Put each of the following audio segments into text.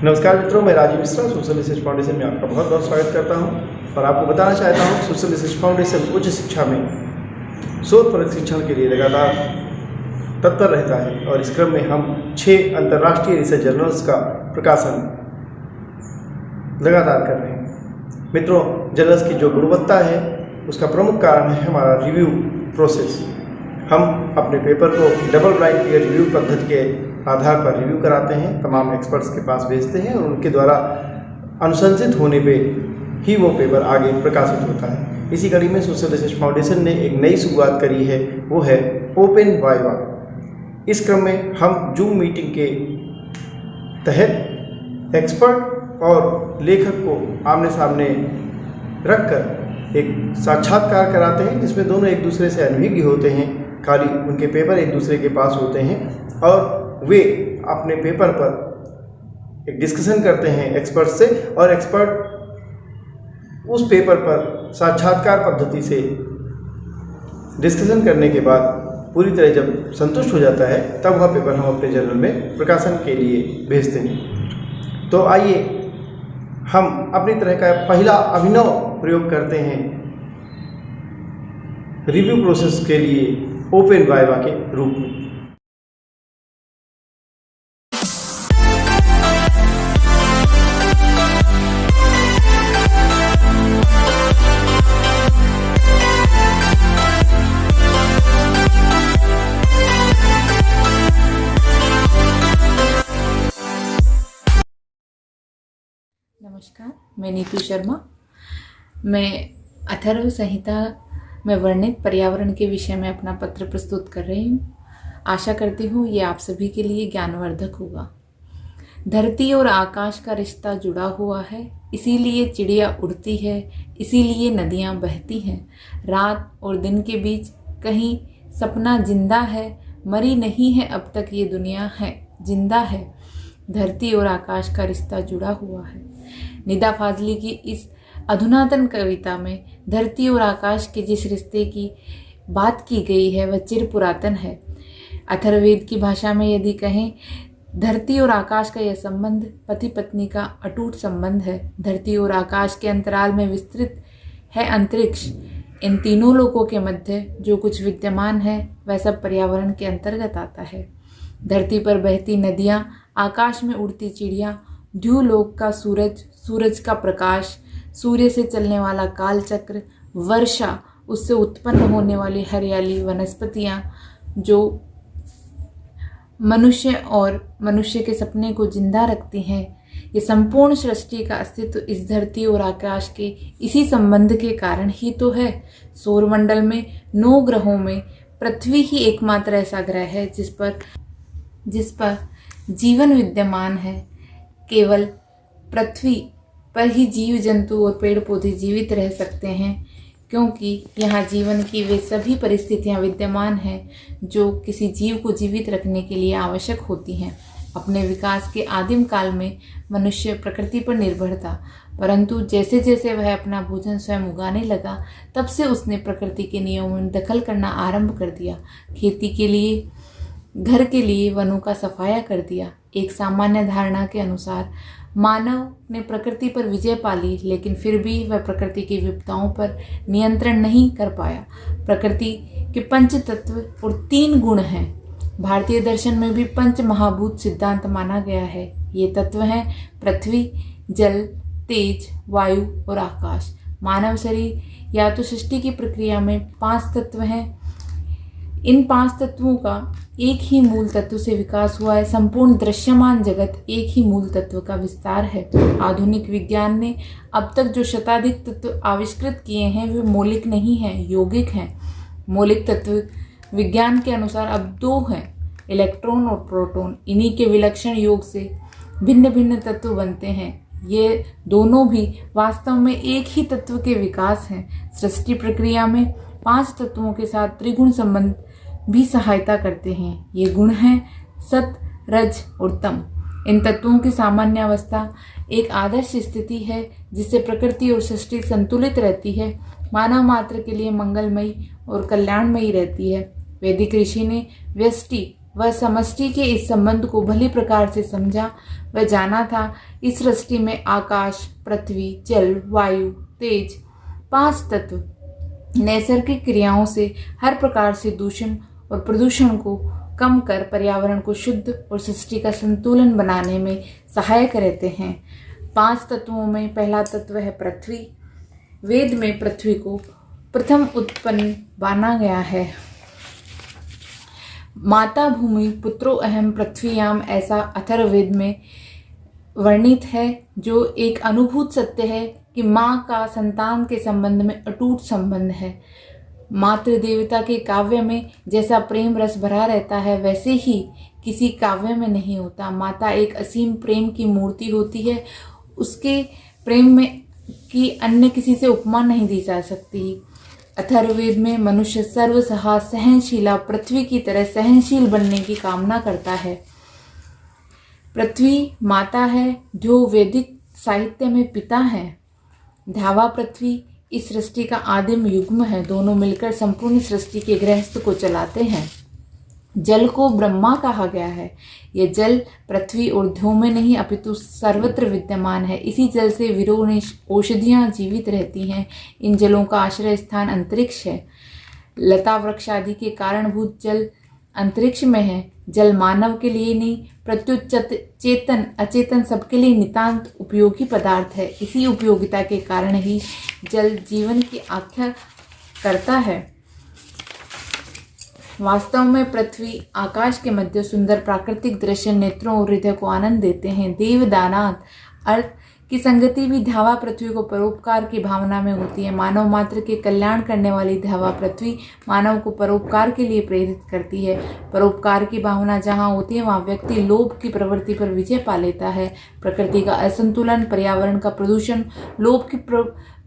नमस्कार मित्रों, मैं Rajiv Mishra social research foundation में आपका बहुत बहुत स्वागत करता हूं और आपको बताना चाहता हूं सोशल रिसर्च फाउंडेशन उच्च शिक्षा में शोध परक शिक्षण के लिए लगातार तत्पर रहता है और इस क्रम में हम 6 अंतर्राष्ट्रीय रिसर्च जर्नल्स का प्रकाशन लगातार कर रहे हैं। मित्रों, जर्नल्स की जो गुणवत्ता है उसका प्रमुख कारण है हमारा रिव्यू प्रोसेस। हम अपने पेपर को डबल ब्लाइंड पीयर रिव्यू पद्धति के आधार पर रिव्यू कराते हैं, तमाम एक्सपर्ट्स के पास भेजते हैं और उनके द्वारा अनुशंसित होने पे ही वो पेपर आगे प्रकाशित होता है। इसी कड़ी में सोशल रिसर्च फाउंडेशन ने एक नई शुरुआत करी है, वो है ओपन वाइवा। इस क्रम में हम जूम मीटिंग के तहत एक्सपर्ट और लेखक को आमने सामने रखकर एक साक्षात्कार कराते हैं, जिसमें दोनों एक दूसरे से अनभिज्ञ होते हैं, खाली उनके पेपर एक दूसरे के पास होते हैं और वे अपने पेपर पर एक डिस्कशन करते हैं एक्सपर्ट से और एक्सपर्ट उस पेपर पर साक्षात्कार पद्धति से डिस्कशन करने के बाद पूरी तरह जब संतुष्ट हो जाता है तब वह पेपर हम अपने जर्नल में प्रकाशन के लिए भेजते हैं। तो आइए हम अपनी तरह का पहला अभिनव प्रयोग करते हैं रिव्यू प्रोसेस के लिए ओपन वाइवा के रूप में। नमस्कार, मैं नीतू शर्मा। मैं अथर्व संहिता में वर्णित पर्यावरण के विषय में अपना पत्र प्रस्तुत कर रही हूँ। आशा करती हूँ ये आप सभी के लिए ज्ञानवर्धक होगा। धरती और आकाश का रिश्ता जुड़ा हुआ है, इसीलिए चिड़िया उड़ती है, इसीलिए नदियाँ बहती हैं। रात और दिन के बीच कहीं सपना जिंदा है, मरी नहीं है अब तक ये दुनिया है, जिंदा है। धरती और आकाश का रिश्ता जुड़ा हुआ है। निदा फाजली की इस अधुनातन कविता में धरती और आकाश के जिस रिश्ते की बात की गई है वह चिर पुरातन है। अथर्ववेद की भाषा में यदि कहें, धरती और आकाश का यह संबंध पति पत्नी का अटूट संबंध है। धरती और आकाश के अंतराल में विस्तृत है अंतरिक्ष। इन तीनों लोकों के मध्य जो कुछ विद्यमान है वह सब पर्यावरण के अंतर्गत आता है। धरती पर बहती नदियाँ, आकाश में उड़ती चिड़िया, ध्रुवलोक का सूरज, सूरज का प्रकाश, सूर्य से चलने वाला कालचक्र, वर्षा, उससे उत्पन्न होने वाली हरियाली, वनस्पतियाँ जो मनुष्य और मनुष्य के सपने को जिंदा रखती हैं, ये संपूर्ण सृष्टि का अस्तित्व इस धरती और आकाश के इसी संबंध के कारण ही तो है। सौरमंडल में 9 ग्रहों में पृथ्वी ही एकमात्र ऐसा ग्रह है जिस पर जीवन विद्यमान है। केवल पृथ्वी पर ही जीव जंतु और पेड़ पौधे जीवित रह सकते हैं, क्योंकि यहाँ जीवन की वे सभी परिस्थितियाँ विद्यमान हैं जो किसी जीव को जीवित रखने के लिए आवश्यक होती हैं। अपने विकास के आदिम काल में मनुष्य प्रकृति पर निर्भर था, परंतु जैसे जैसे वह अपना भोजन स्वयं उगाने लगा तब से उसने प्रकृति के नियमों में दखल करना आरंभ कर दिया। खेती के लिए, घर के लिए वनों का सफाया कर दिया। एक सामान्य धारणा के अनुसार मानव ने प्रकृति पर विजय पा ली, लेकिन फिर भी वह प्रकृति की विपदाओं पर नियंत्रण नहीं कर पाया। प्रकृति के 5 तत्व और 3 गुण हैं। भारतीय दर्शन में भी 5 महाभूत सिद्धांत माना गया है। ये तत्व हैं पृथ्वी, जल, तेज, वायु और आकाश। मानव शरीर या तो सृष्टि की प्रक्रिया में 5 तत्व हैं। इन 5 तत्वों का एक ही मूल तत्व से विकास हुआ है। संपूर्ण दृश्यमान जगत एक ही मूल तत्व का विस्तार है। आधुनिक विज्ञान ने अब तक जो शताधिक तत्व आविष्कृत किए हैं वे मौलिक नहीं हैं, यौगिक हैं। मौलिक तत्व विज्ञान के अनुसार अब 2 हैं, इलेक्ट्रॉन और प्रोटॉन। इन्हीं के विलक्षण योग से भिन्न भिन्न तत्व बनते हैं। ये दोनों भी वास्तव में एक ही तत्व के विकास हैं। सृष्टि प्रक्रिया में 5 तत्वों के साथ त्रिगुण संबंध भी सहायता करते हैं। ये गुण हैं सत, रज और तम। इन तत्वों की सामान्य अवस्था एक आदर्श स्थिति है जिससे प्रकृति और सृष्टि संतुलित रहती है, मानव मात्र के लिए मंगलमयी और कल्याणमयी रहती है। वैदिक ऋषि ने व्यष्टि वह समष्टि के इस संबंध को भली प्रकार से समझा। वह जाना था इस सृष्टि में आकाश, पृथ्वी, जल, वायु, तेज 5 तत्व नैसर्गिक क्रियाओं से हर प्रकार से दूषण और प्रदूषण को कम कर पर्यावरण को शुद्ध और सृष्टि का संतुलन बनाने में सहायक रहते हैं। 5 तत्वों में पहला तत्व है पृथ्वी। वेद में पृथ्वी को प्रथम उत्पन्न माना गया है। माता भूमि पुत्रो अहम पृथ्वीयाम, ऐसा अथर्ववेद में वर्णित है, जो एक अनुभूत सत्य है कि माँ का संतान के संबंध में अटूट संबंध है। मातृ देवता के काव्य में जैसा प्रेम रस भरा रहता है, वैसे ही किसी काव्य में नहीं होता। माता एक असीम प्रेम की मूर्ति होती है। उसके प्रेम में की अन्य किसी से उपमा नहीं दी जा सकती। अथर्ववेद में मनुष्य सर्वसहा सहनशीला पृथ्वी की तरह सहनशील बनने की कामना करता है। पृथ्वी माता है, जो वैदिक साहित्य में पिता है। धावा पृथ्वी इस सृष्टि का आदिम युग्म है। दोनों मिलकर संपूर्ण सृष्टि के गृहस्थ को चलाते हैं। जल को ब्रह्मा कहा गया है। यह जल पृथ्वी और ध्यों में नहीं अपितु सर्वत्र विद्यमान है। इसी जल से विरोह औषधियाँ जीवित रहती हैं। इन जलों का आश्रय स्थान अंतरिक्ष है। लता वृक्ष आदि के कारणभूत जल अंतरिक्ष में है। जल मानव के लिए नहीं, प्रत्युत चेतन अचेतन सबके लिए नितांत उपयोगी पदार्थ है। इसी उपयोगिता के कारण ही जल जीवन की आख्या करता है। वास्तव में पृथ्वी आकाश के मध्य सुंदर प्राकृतिक दृश्य नेत्रों और हृदय को आनंद देते हैं। देवदानात अर्थ की संगति भी धावा पृथ्वी को परोपकार की भावना में होती है। मानव मात्र के कल्याण करने वाली धावा पृथ्वी मानव को परोपकार के लिए प्रेरित करती है। परोपकार की भावना जहाँ होती है, वहाँ व्यक्ति लोभ की प्रवृत्ति पर विजय पा लेता है। प्रकृति का असंतुलन, पर्यावरण का प्रदूषण लोभ की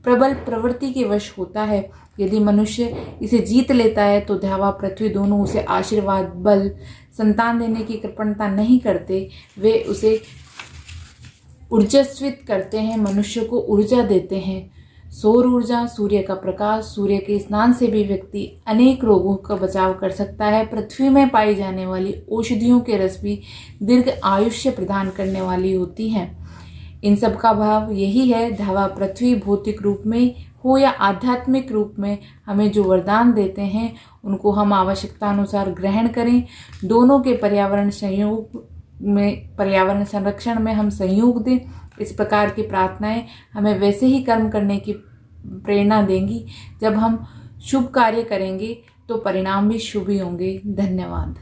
प्रबल प्रवृत्ति के वश होता है। यदि मनुष्य इसे जीत लेता है तो धावा पृथ्वी दोनों उसे आशीर्वाद, बल, संतान देने की कृपणता नहीं करते। वे उसे ऊर्जस्वित करते हैं, मनुष्य को ऊर्जा देते हैं। सौर ऊर्जा, सूर्य का प्रकाश, सूर्य के स्नान से भी व्यक्ति अनेक रोगों का बचाव कर सकता है। पृथ्वी में पाई जाने वाली औषधियों के रस भी दीर्घ आयुष्य प्रदान करने वाली होती हैं। इन सब का भाव यही है, धावा पृथ्वी भौतिक रूप में हो या आध्यात्मिक रूप में हमें जो वरदान देते हैं, उनको हम आवश्यकता अनुसार ग्रहण करें। दोनों के पर्यावरण संरक्षण में हम सहयोग दें। इस प्रकार की प्रार्थनाएं हमें वैसे ही कर्म करने की प्रेरणा देंगी। जब हम शुभ कार्य करेंगे तो परिणाम भी शुभ ही होंगे। धन्यवाद।